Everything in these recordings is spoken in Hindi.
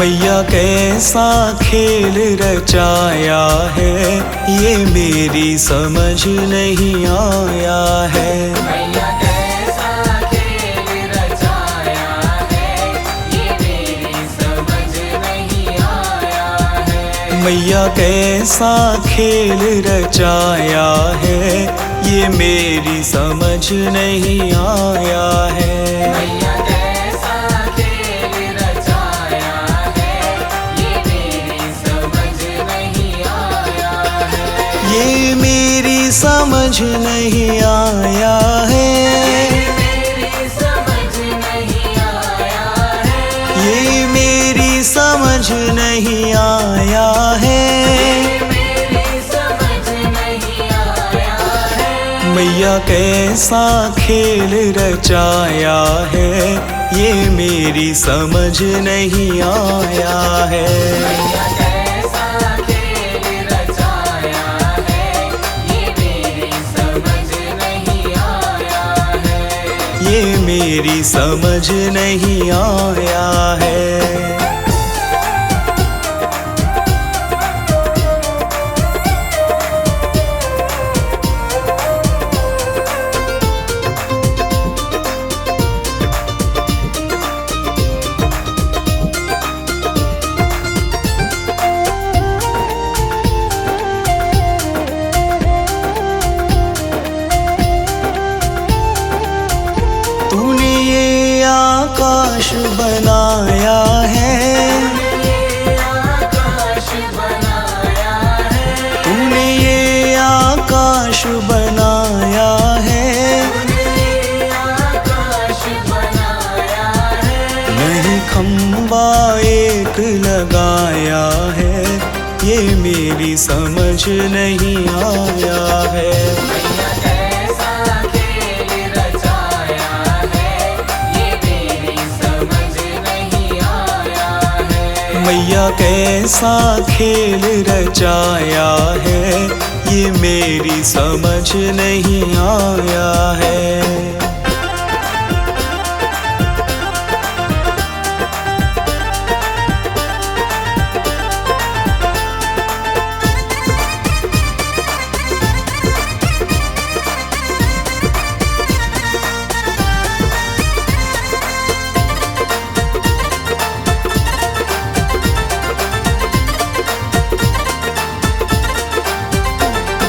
मैया कैसा खेल रचाया है, ये मेरी समझ नहीं आया है। मैया कैसा खेल रचाया है, ये मेरी समझ नहीं आया है। मैया कैसा खेल रचाया है, ये मेरी समझ नहीं आया है। मैया कैसा खेल रचाया है, ये मेरी समझ नहीं आया है। ये मेरी समझ नहीं आया है। मेरी समझ नहीं आया है। ये मेरी समझ नहीं आया है। मेरी समझ नहीं आया है। मैया कैसा खेल रचाया है, ये मेरी समझ नहीं आया है। मैया कैसा खेल रचाया है, ये मेरी समझ नहीं आया है। ये मेरी समझ नहीं आया है। तूने ये आकाश बनाया है, ये आकाश बनाया है। तूने ये आकाश बनाया है। ये आकाश बनाया है। नहीं खंबा एक लगाया है, ये मेरी समझ नहीं आया है। मैया कैसा खेल रचाया है, ये मेरी समझ नहीं आया है। मैया कैसा खेल रचाया है, ये मेरी समझ नहीं आया है।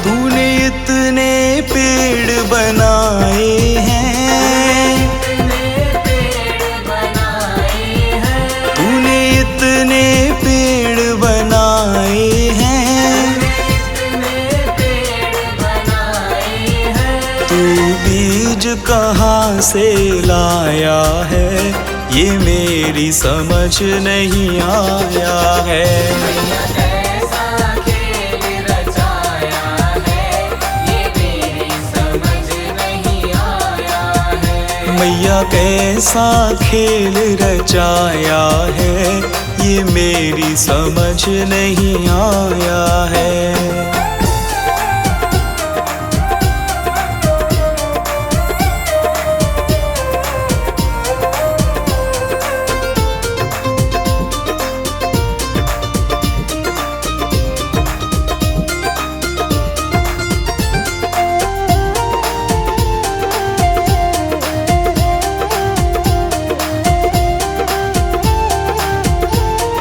तूने इतने पेड़ बनाए हैं, इतने पेड़ बनाए हैं। तूने इतने पेड़ बनाए हैं। इतने पेड़ बनाए हैं। तू बीज कहाँ से लाया है, ये मेरी समझ नहीं आया है। मैया कैसा खेल रचाया है, ये मेरी समझ नहीं आया है। मैया कैसा खेल रचाया है, ये मेरी समझ नहीं आया है।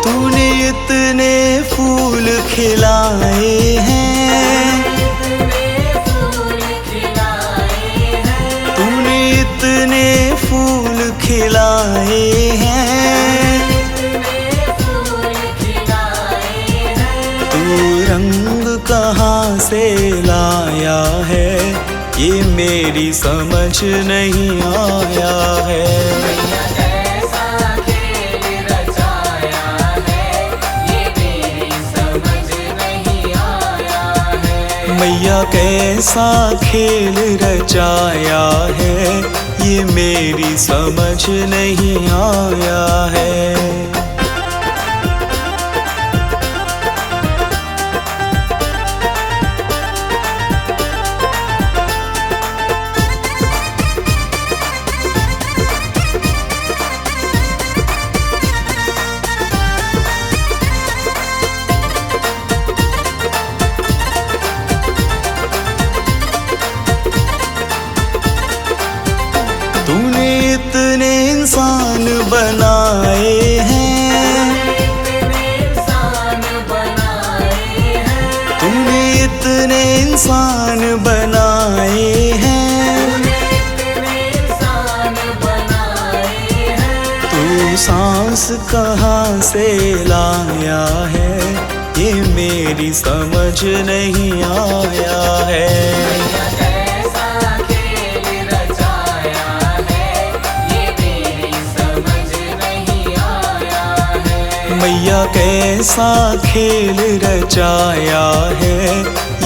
तूने इतने फूल खिलाए हैं, इतने फूल खिलाए हैं। तूने इतने फूल खिलाए हैं। इतने फूल खिलाए हैं। तू रंग कहाँ से लाया है, ये मेरी समझ नहीं आया है। मैया कैसा खेल रचाया है, ये मेरी समझ नहीं आया है। मैया कैसा खेल रचाया है, ये मेरी समझ नहीं आया है। इतने इंसान बनाए हैं, इतने इंसान बनाए हैं। तू सांस कहाँ से लाया है, ये मेरी समझ नहीं आया है। मैया कैसा खेल रचाया है, ये मेरी समझ नहीं आया है। मैया कैसा खेल रचाया है,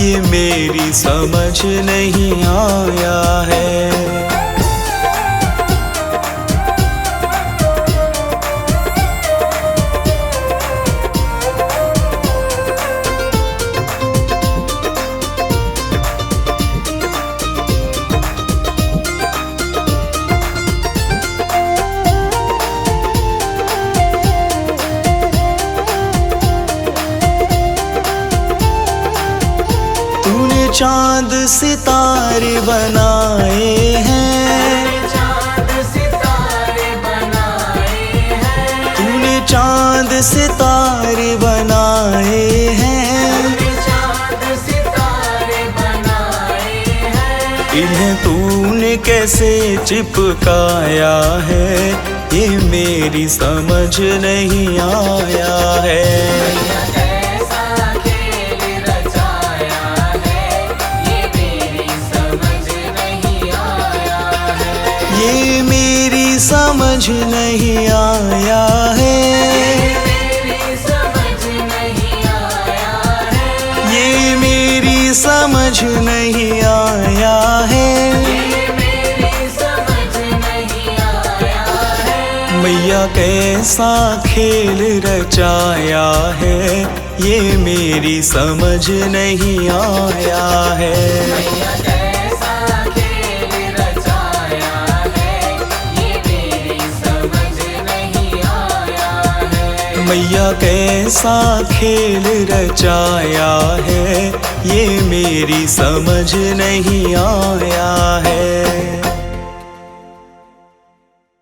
ये मेरी समझ नहीं आया है। तूने चांद सितारे बनाए हैं, चाँद सितारे बनाए हैं। तूने चांद सितारे बनाए हैं, चाँद सितारे बनाए हैं। इन्हें तूने कैसे चिपकाया है, ये मेरी समझ नहीं आया है। मैया कैसा खेल रचाया है, ये मेरी समझ नहीं आया है। ये मेरी समझ नहीं आया है, मेरी समझ नहीं आया है। ये मेरी समझ नहीं आया है। ये मेरी समझ नहीं आया है। मैया कैसा खेल रचाया है, ये मेरी समझ नहीं आया है। मैया कैसा खेल रचाया है, ये मेरी समझ नहीं आया है। मैया कैसा खेल रचाया है, ये मेरी समझ नहीं आया